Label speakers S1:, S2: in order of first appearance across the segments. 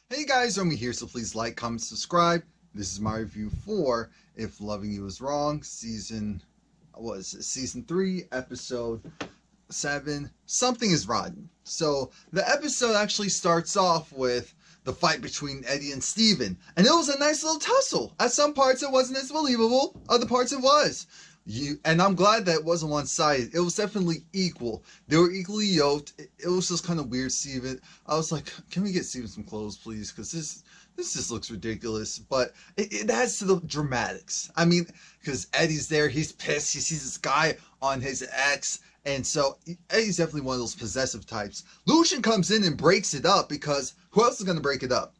S1: Hey guys, Romie here, so please like, comment, subscribe. This is my review for If Loving You Is Wrong, season 3, episode 7, Something is Rotten. So the episode actually starts off with the fight between Eddie and Steven, and it was a nice little tussle. At some parts it wasn't as believable, other parts it was. And I'm glad that it wasn't one-sided. It was definitely equal. They were equally yoked. It was just kind of weird, Steven. I was like, can we get Steven some clothes, please? Because this just looks ridiculous. But it adds to the dramatics. I mean, because Eddie's there. He's pissed. He sees this guy on his ex. And so Eddie's definitely one of those possessive types. Lucian comes in and breaks it up because who else is going to break it up?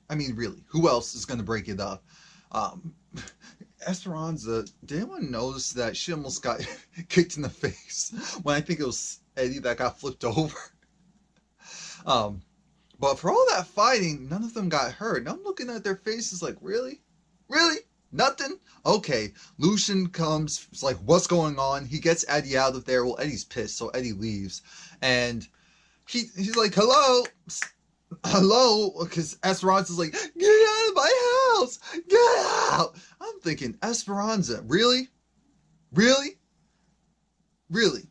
S1: I mean, really, who else is going to break it up? Esperanza, did anyone notice that she almost got kicked in the face when I think it was Eddie that got flipped over? But for all that fighting, none of them got hurt. And I'm looking at their faces like, really? Really? Nothing? Okay. Lucian comes, it's like, what's going on? He gets Eddie out of there. Well, Eddie's pissed, so Eddie leaves. And he's like, hello? Hello? Because Esperanza's like, get out of my house! Get out! I'm thinking, Esperanza, really? Really? Really?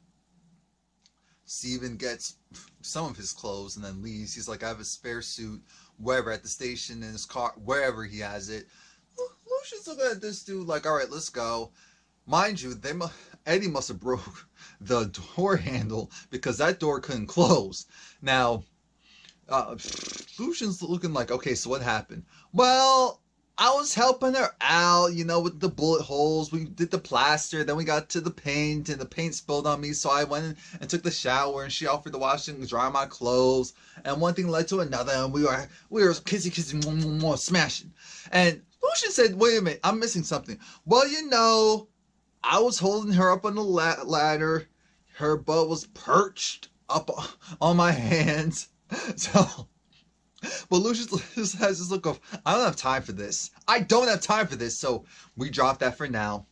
S1: Steven gets some of his clothes and then leaves. He's like, I have a spare suit, wherever, at the station, in his car, wherever he has it. Lucian's looking at this dude like, alright, let's go. Mind you, Eddie must have broke the door handle because that door couldn't close. Now, Lucian's looking like, okay, so what happened? Well, I was helping her out, you know, with the bullet holes. We did the plaster, then we got to the paint, and the paint spilled on me, so I went and took the shower, and she offered to wash and dry my clothes, and one thing led to another, and we were kissing, smashing. And Lucian said, wait a minute, I'm missing something. Well, you know, I was holding her up on the ladder. Her butt was perched up on my hands. So, but Lucius has this look of, I don't have time for this. I don't have time for this. So we drop that for now.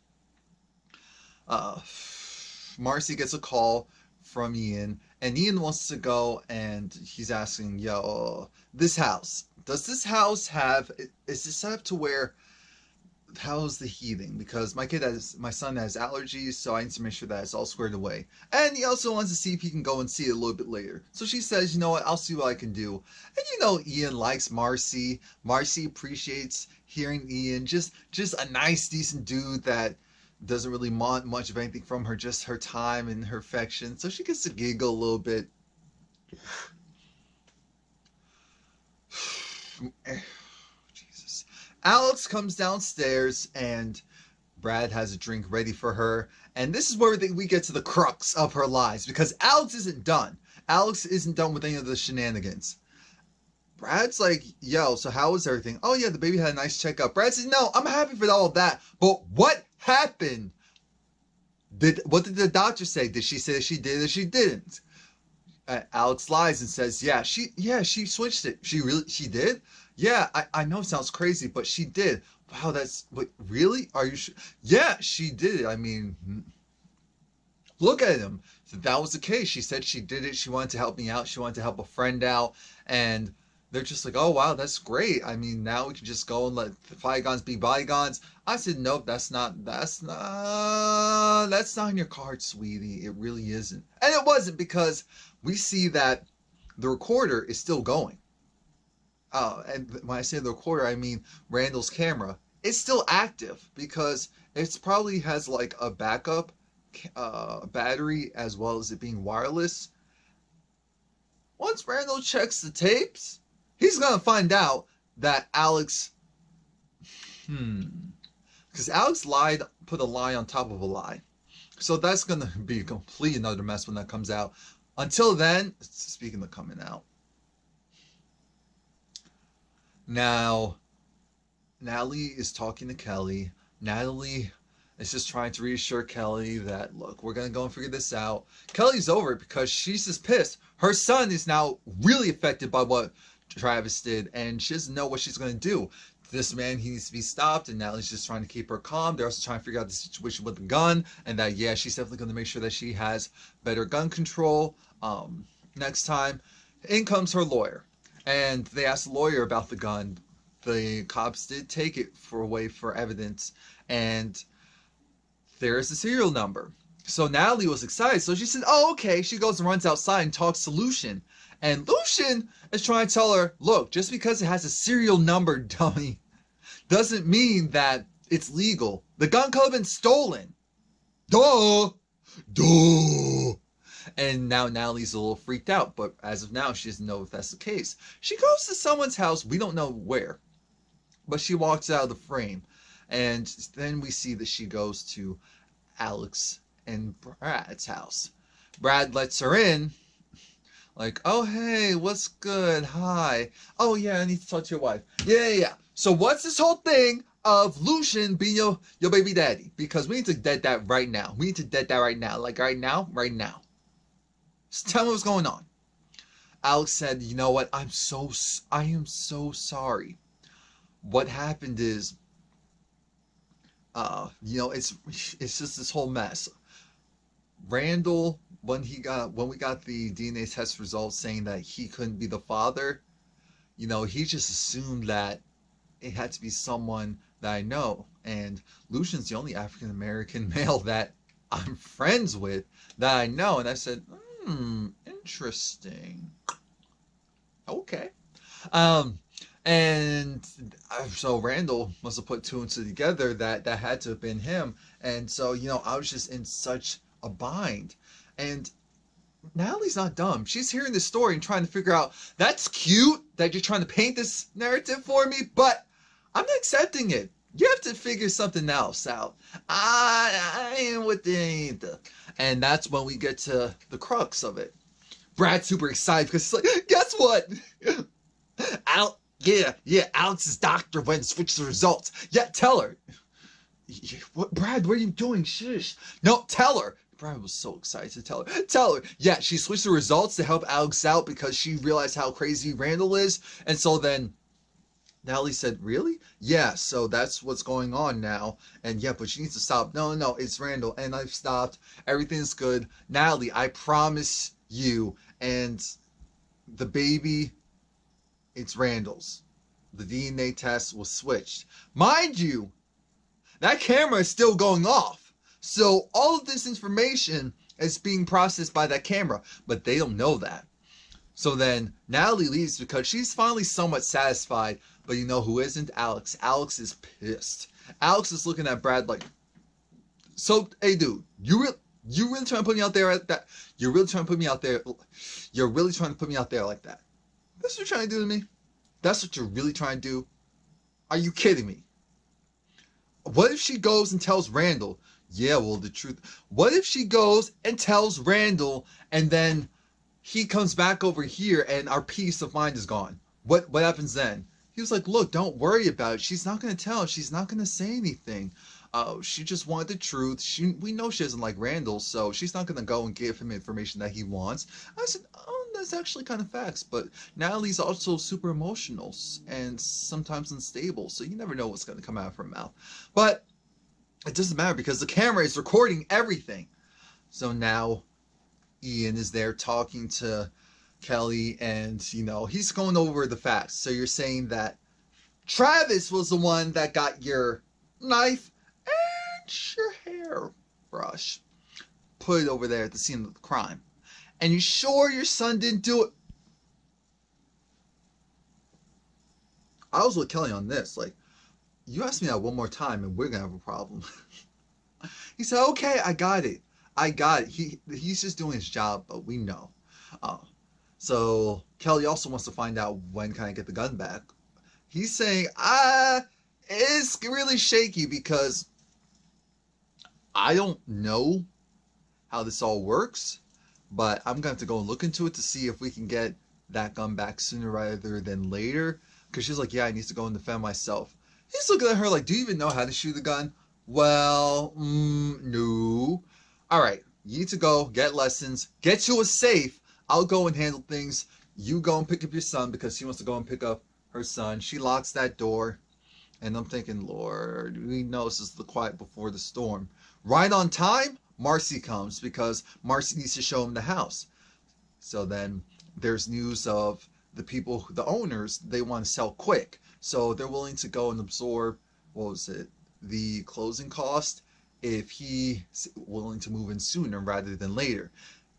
S1: Marcy gets a call from Ian, and Ian wants to go, and he's asking, yo, this house, does this house have, is this set up to where, how's the heating? Because my son has allergies, so I need to make sure that it's all squared away. And he also wants to see if he can go and see it a little bit later. So she says, you know what, I'll see what I can do. And you know, Ian likes Marcy. Marcy appreciates hearing Ian. Just a nice, decent dude that doesn't really want much of anything from her, just her time and her affection. So she gets to giggle a little bit. Alex comes downstairs and Brad has a drink ready for her. And this is where we get to the crux of her lies, because Alex isn't done. Alex isn't done with any of the shenanigans. Brad's like, yo, so how was everything? Oh yeah, the baby had a nice checkup. Brad says, no, I'm happy for all of that. But what happened? What did the doctor say? Did she say that she did or she didn't? Alex lies and says, yeah, she switched it. She did? Yeah, I know it sounds crazy, but she did. Wow, wait, really? Are you sure? Yeah, she did it. I mean, look at him. So that was the case. She said she did it. She wanted to help me out. She wanted to help a friend out. And they're just like, oh, wow, that's great. I mean, now we can just go and let the bygones be bygones. I said, nope, that's not in your cards, sweetie. It really isn't. And it wasn't, because we see that the recorder is still going. And when I say the recorder, I mean Randall's camera. It's still active because it's probably has like a backup battery as well as it being wireless. Once Randall checks the tapes, he's going to find out that Alex, because Alex put a lie on top of a lie. So that's going to be a complete another mess when that comes out. Until then, speaking of coming out, now, Natalie is talking to Kelly. Natalie is just trying to reassure Kelly that, look, we're going to go and figure this out. Kelly's over it because she's just pissed. Her son is now really affected by what Travis did, and she doesn't know what she's going to do. This man, he needs to be stopped, and Natalie's just trying to keep her calm. They're also trying to figure out the situation with the gun, and that, yeah, she's definitely going to make sure that she has better gun control next time. In comes her lawyer. And they asked the lawyer about the gun. The cops did take it for evidence, and there's the serial number. So Natalie was excited, so she said, oh, okay. She goes and runs outside and talks to Lucian. And Lucian is trying to tell her, look, just because it has a serial number, dummy, doesn't mean that it's legal. The gun could have been stolen. Duh! Duh! And now Natalie's a little freaked out, but as of now, she doesn't know if that's the case. She goes to someone's house, we don't know where, but she walks out of the frame. And then we see that she goes to Alex and Brad's house. Brad lets her in, like, oh, hey, what's good? Hi. Oh, yeah, I need to talk to your wife. Yeah. So what's this whole thing of Lucian being your baby daddy? Because we need to dead that right now. We need to dead that right now. Like, right now. Just tell me what's going on. Alex said, you know what? I am so sorry. What happened is, it's just this whole mess. Randall, when we got the DNA test results saying that he couldn't be the father, he just assumed that it had to be someone that I know. And Lucian's the only African American male that I'm friends with that I know. And I said, interesting. Okay. And so Randall must have put two and two together that had to have been him. And so, I was just in such a bind. And Natalie's not dumb. She's hearing this story and trying to figure out, that's cute that you're trying to paint this narrative for me, but I'm not accepting it. You have to figure something else out. I ain't with it either. And that's when we get to the crux of it. Brad's super excited because he's like, guess what? Alex's doctor went and switched the results. Yeah, tell her. What, Brad, what are you doing? Shush. No, tell her. Brad was so excited to tell her. Tell her. Yeah, she switched the results to help Alex out because she realized how crazy Randall is. And so then Natalie said, really? Yeah, so that's what's going on now. And yeah, but she needs to stop. No, it's Randall. And I've stopped. Everything's good. Natalie, I promise you. And the baby, it's Randall's. The DNA test was switched. Mind you, that camera is still going off. So all of this information is being processed by that camera, but they don't know that. So then Natalie leaves because she's finally somewhat satisfied, but you know who isn't? Alex. Alex is pissed. Alex is looking at Brad like, so, hey dude, you really trying to put me out there like that? You're really trying to put me out there? You're really trying to put me out there like that? That's what you're trying to do to me? That's what you're really trying to do? Are you kidding me? What if she goes and tells Randall? Yeah, well, the truth. What if she goes and tells Randall and then he comes back over here and our peace of mind is gone? What happens then? He was like, look, don't worry about it. She's not going to tell. She's not going to say anything. She just wanted the truth. We know she doesn't like Randall, so she's not going to go and give him information that he wants. I said, oh, that's actually kind of facts. But Natalie's also super emotional and sometimes unstable, so you never know what's going to come out of her mouth. But it doesn't matter because the camera is recording everything. So now Ian is there talking to Kelly and, he's going over the facts. So you're saying that Travis was the one that got your knife and your hairbrush. Put it over there at the scene of the crime. And you sure your son didn't do it? I was with Kelly on this. Like, you ask me that one more time and we're going to have a problem. He said, okay, I got it. He's just doing his job, but we know. So Kelly also wants to find out when can I get the gun back. He's saying, it's really shaky because I don't know how this all works, but I'm going to have to go and look into it to see if we can get that gun back sooner rather than later. Because she's like, yeah, I need to go and defend myself. He's looking at her like, do you even know how to shoot a gun? Well, no. All right, you need to go, get lessons, get to a safe. I'll go and handle things. You go and pick up your son because she wants to go and pick up her son. She locks that door. And I'm thinking, Lord, we know this is the quiet before the storm. Right on time, Marcy comes because Marcy needs to show him the house. So then there's news of the people, the owners, they want to sell quick. So they're willing to go and absorb, what was it, the closing cost if he's willing to move in sooner rather than later.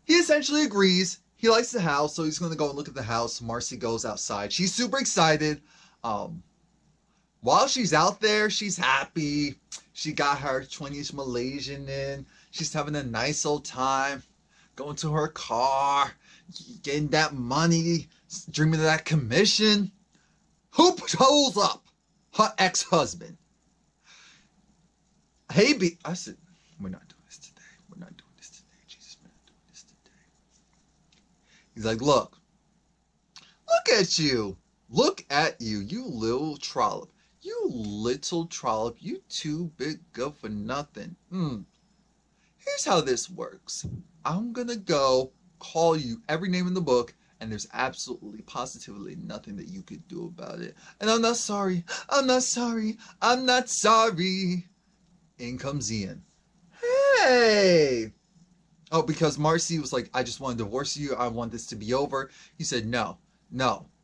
S1: He essentially agrees. He likes the house, so he's going to go and look at the house. Marcy goes outside. She's super excited. While she's out there, she's happy. She got her 20ish Malaysian in. She's having a nice old time. Going to her car. Getting that money. Dreaming of that commission. Who pulls up? Her ex-husband. Hey, I said, we're not doing this today. We're not doing this today. Jesus, we're not doing this today. He's like, look at you. Look at you, you little trollop. You little trollop. You too big good for nothing. Here's how this works. I'm going to go call you every name in the book, and there's absolutely, positively nothing that you could do about it. And I'm not sorry. I'm not sorry. I'm not sorry. In comes Ian. Hey! Oh, because Marcy was like, I just want to divorce you. I want this to be over. He said, no.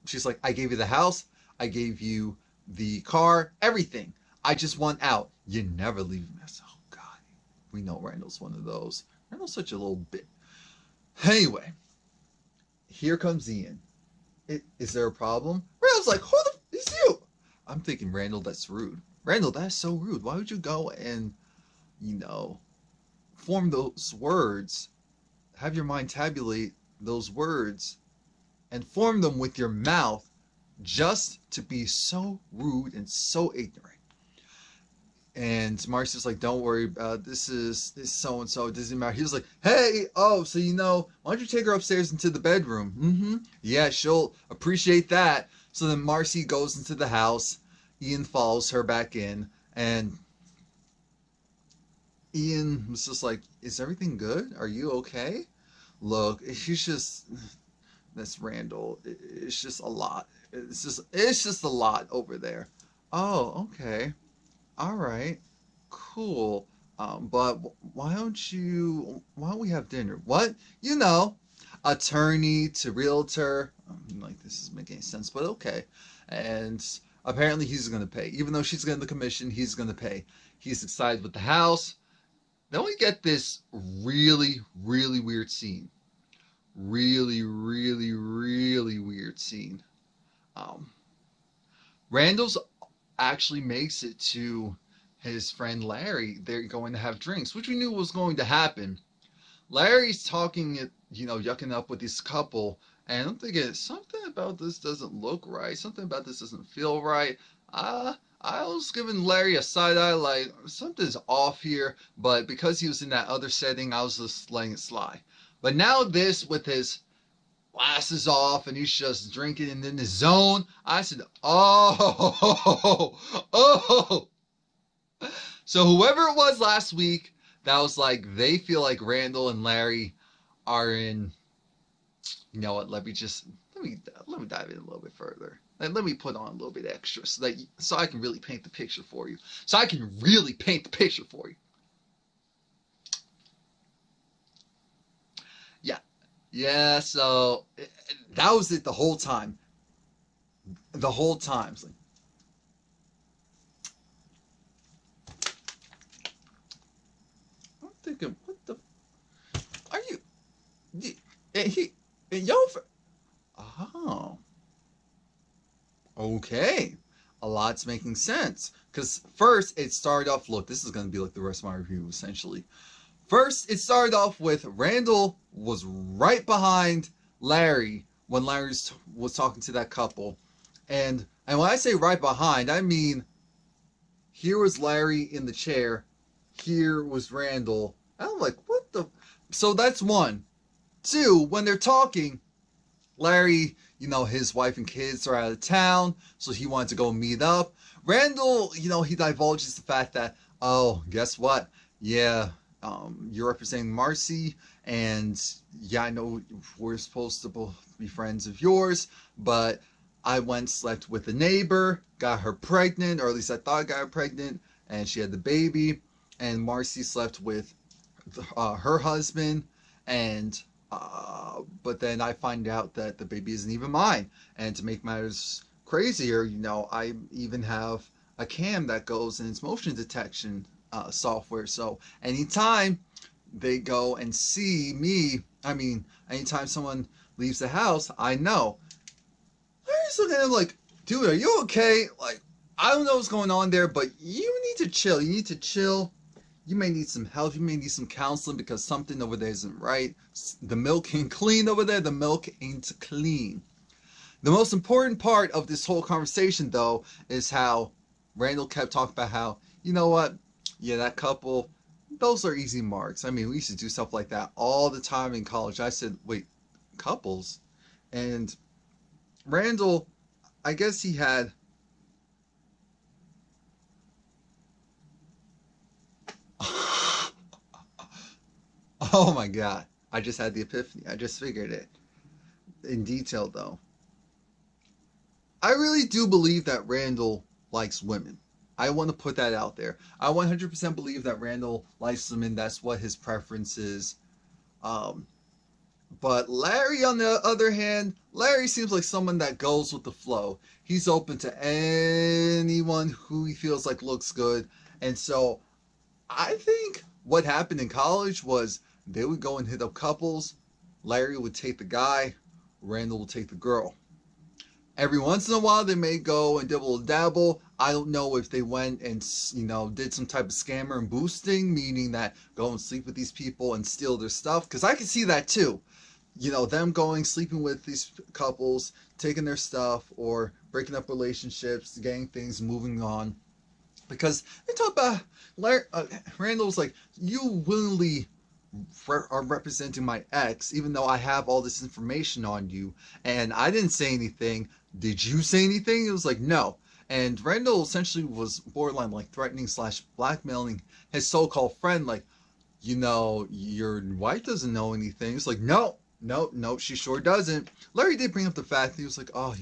S1: She's like, I gave you the house. I gave you the car. Everything. I just want out. You never leave me. I said, oh, God. We know Randall's one of those. Randall's such a little bit. Anyway. Here comes Ian. Is there a problem? Randall's like, who the is you? I'm thinking, Randall, that's rude. Randall, that's so rude. Why would you go and, form those words, have your mind tabulate those words, and form them with your mouth just to be so rude and so ignorant? And Marcy's like, don't worry about it. This is so-and-so. It doesn't matter. He was like, hey, oh, so why don't you take her upstairs into the bedroom? Yeah, she'll appreciate that. So then Marcy goes into the house. Ian follows her back in, and Ian was just like, is everything good? Are you okay? Look, that's Randall. It's just a lot. It's just a lot over there. Oh, okay. All right. Cool. But why don't we have dinner? What? Attorney to realtor. Like, this isn't making any sense, but okay. And apparently he's going to pay. Even though she's getting the commission, he's going to pay. He's excited with the house. Then we get this really, really weird scene. Really, really, really weird scene. Randall's actually makes it to his friend Larry. They're going to have drinks, which we knew was going to happen. Larry's talking, yucking up with this couple. And I'm thinking, something about this doesn't look right. Something about this doesn't feel right. I was giving Larry a side eye, like, something's off here. But because he was in that other setting, I was just letting it slide. But now this, with his glasses off, and he's just drinking and in his zone, I said, oh. So whoever it was last week, that was like, they feel like Randall and Larry are in... You know what? Let me dive in a little bit further. And let me put on a little bit extra so I can really paint the picture for you. Yeah. So that was it the whole time. It's like, I'm thinking, what the? Are you? Oh. Okay. A lot's making sense. Because first, it started off, look, this is going to be like the rest of my review, essentially. First, it started off with Randall was right behind Larry when Larry was talking to that couple. And when I say right behind, I mean, here was Larry in the chair. Here was Randall. I'm like, what the? So that's one. Two, when they're talking, Larry, his wife and kids are out of town, so he wanted to go meet up. Randall, he divulges the fact that, oh, guess what? Yeah, you're representing Marcy, and yeah, I know we're supposed to be friends of yours, but I went slept with a neighbor, got her pregnant, or at least I thought I got her pregnant, and she had the baby, and Marcy slept with her husband, and But then I find out that the baby isn't even mine. And to make matters crazier, I even have a cam that goes in its motion detection software. So anytime they go and see me, anytime someone leaves the house, I know. Larry's looking at him like, dude, are you okay? Like, I don't know what's going on there, but you need to chill. You need to chill. You may need some help. You may need some counseling because something over there isn't right. The milk ain't clean over there. The milk ain't clean. The most important part of this whole conversation, though, is how Randall kept talking about how, you know what? Yeah, that couple, those are easy marks. I mean, we used to do stuff like that all the time in college. I said, wait, couples? And Randall, I guess he had... Oh my God. I just had the epiphany. I just figured it. In detail, though. I really do believe that Randall likes women. I want to put that out there. I 100% believe that Randall likes women. That's what his preference is. But Larry, on the other hand, Larry seems like someone that goes with the flow. He's open to anyone who he feels like looks good. And so I think what happened in college was they would go and hit up couples. Larry would take the guy. Randall would take the girl. Every once in a while, they may go and dibble dabble. I don't know if they went and, did some type of scammer and boosting, meaning that go and sleep with these people and steal their stuff. Because I can see that too. Them going, sleeping with these couples, taking their stuff, or breaking up relationships, getting things moving on. Because they talk about, Randall's like, you willingly are representing my ex, even though I have all this information on you, and I didn't say anything. Did you say anything? It was like, no. And Randall essentially was borderline like threatening / blackmailing his so-called friend, like, your wife doesn't know anything. It's like, no, she sure doesn't. Larry did bring up the fact that he was like, oh,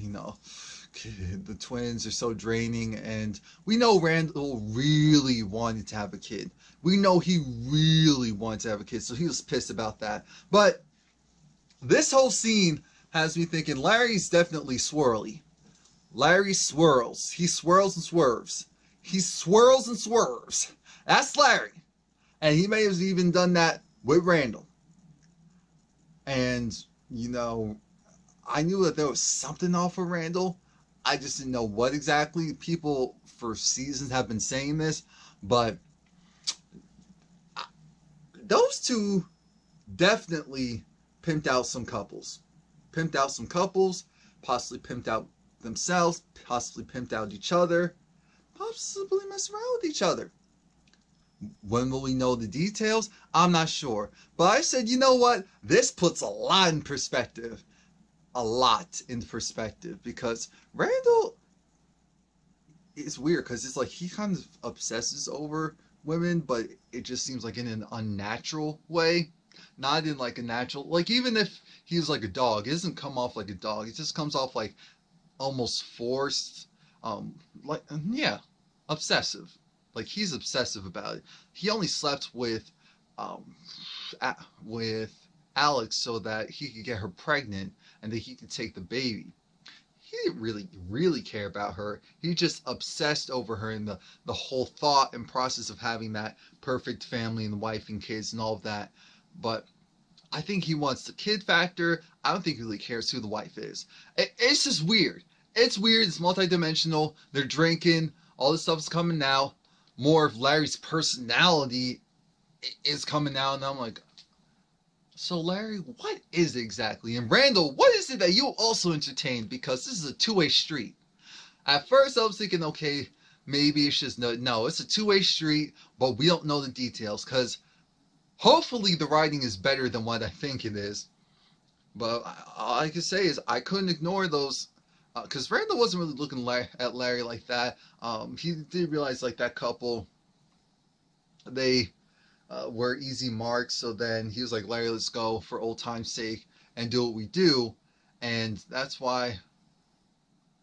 S1: the twins are so draining, and we know Randall really wanted to have a kid. We know he really wanted to have a kid, so he was pissed about that. But this whole scene has me thinking Larry's definitely swirly. Larry swirls. He swirls and swerves. He swirls and swerves. That's Larry. And he may have even done that with Randall. And, I knew that there was something off of Randall. I just didn't know what exactly. People for seasons have been saying this, but those two definitely pimped out some couples. Possibly pimped out themselves, possibly pimped out each other, possibly messed around with each other. When will we know the details? I'm not sure. But I said, you know what? This puts a lot in perspective. A lot in perspective. Because Randall is weird. Because it's like he kind of obsesses over women. But it just seems like in an unnatural way. Not in like a natural... Like even if he was like a dog. It doesn't come off like a dog. It just comes off like almost forced. Obsessive. Like, he's obsessive about it. He only slept with Alex so that he could get her pregnant and that he could take the baby. He didn't really care about her. He just obsessed over her and the whole thought and process of having that perfect family and wife and kids and all of that. But I think he wants the kid factor. I don't think he really cares who the wife is. It's just weird. It's weird. It's multidimensional. They're drinking. All this stuff's coming out. More of Larry's personality is coming out, and I'm like, so Larry, what is it exactly? And Randall, what is it that you also entertained? Because this is a two-way street. At first, I was thinking, okay, maybe it's just no, it's a two-way street, but we don't know the details, because hopefully the writing is better than what I think it is. But all I can say is I couldn't ignore those. Because Randall wasn't really looking at Larry like that. He did realize like that couple, they were easy marks. So then he was like, Larry, let's go for old time's sake and do what we do. And that's why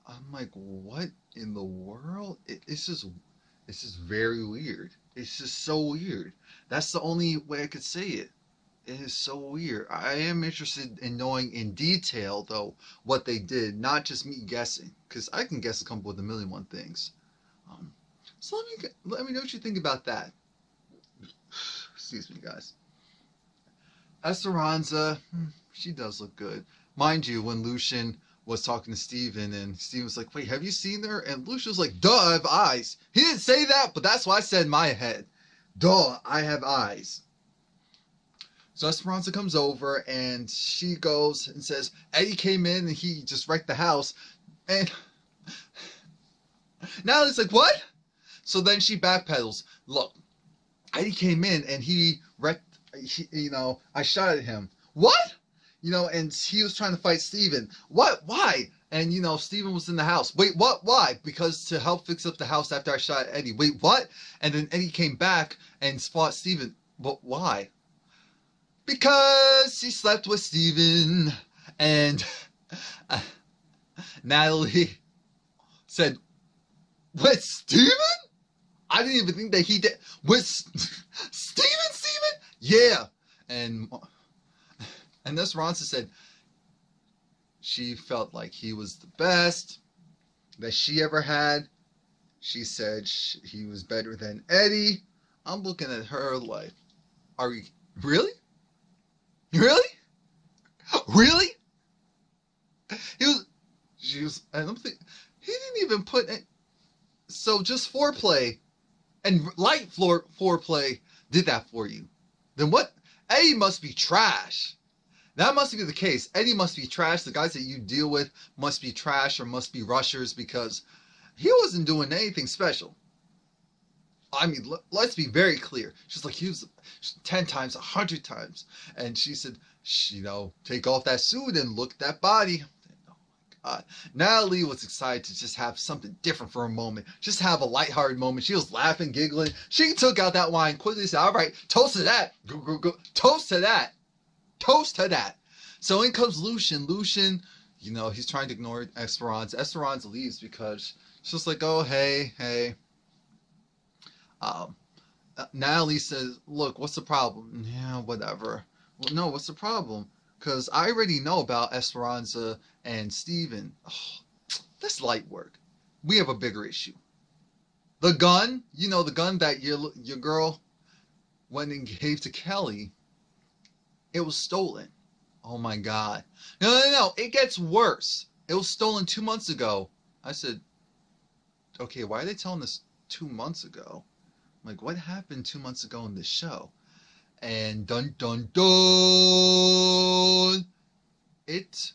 S1: I'm like, what in the world? It's just very weird. It's just so weird. That's the only way I could say it. It is so weird. I am interested in knowing in detail, though, what they did, not just me guessing, because I can guess and come up with a million one things. Um, so let me know what you think about that. Excuse me, guys. Esperanza, she does look good. Mind you, when Lucian was talking to Steven, and Steven was like, wait, have you seen her? And Lucian was like, duh, I have eyes. He didn't say that, but that's what I said in my head. Duh, I have eyes. So Esperanza comes over, and she goes and says, Eddie came in, and he just wrecked the house. And now it's like, what? So then she backpedals. Look, Eddie came in, and he wrecked, I shot at him. What? And he was trying to fight Steven. What? Why? And, Steven was in the house. Wait, what? Why? Because to help fix up the house after I shot Eddie. Wait, what? And then Eddie came back and fought Steven. But why? Because she slept with Steven. And Natalie said, with Steven? I didn't even think that he did. With Steven? Yeah. And Esperanza said she felt like he was the best that she ever had. She said he was better than Eddie. I'm looking at her like, are we really? Really? Really? And I'm thinking, he didn't even put it. So just foreplay and light foreplay did that for you. Then what? Eddie must be trash. That must be the case. Eddie must be trash. The guys that you deal with must be trash or must be rushers, because he wasn't doing anything special. I mean, let's be very clear. She's like, he was 10 times, 100 times. And she said, take off that suit and look at that body. Oh my God. Natalie was excited to just have something different for a moment. Just have a lighthearted moment. She was laughing, giggling. She took out that wine quickly and said, all right, toast to that. Go. Toast to that. Toast to that. So in comes Lucian. Lucian, he's trying to ignore Esperanza. Esperanza leaves because she's like, oh, hey. Natalie says, look, what's the problem? Yeah, whatever. Well, no, what's the problem? Because I already know about Esperanza and Steven. Oh, that's light work. We have a bigger issue. The gun, the gun that your girl went and gave to Kelly, it was stolen. Oh my God. No. It gets worse. It was stolen 2 months ago. I said, okay, why are they telling us 2 months ago? Like, what happened 2 months ago in this show? And dun dun dun, it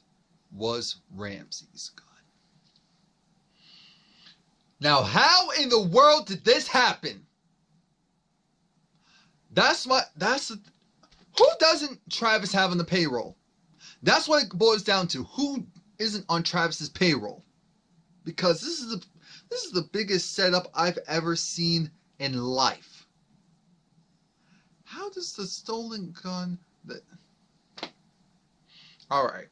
S1: was Ramsey's gun. Now, how in the world did this happen? Who doesn't Travis have on the payroll? That's what it boils down to. Who isn't on Travis's payroll? Because this is the biggest setup I've ever seen in life. How does the stolen gun... Alright.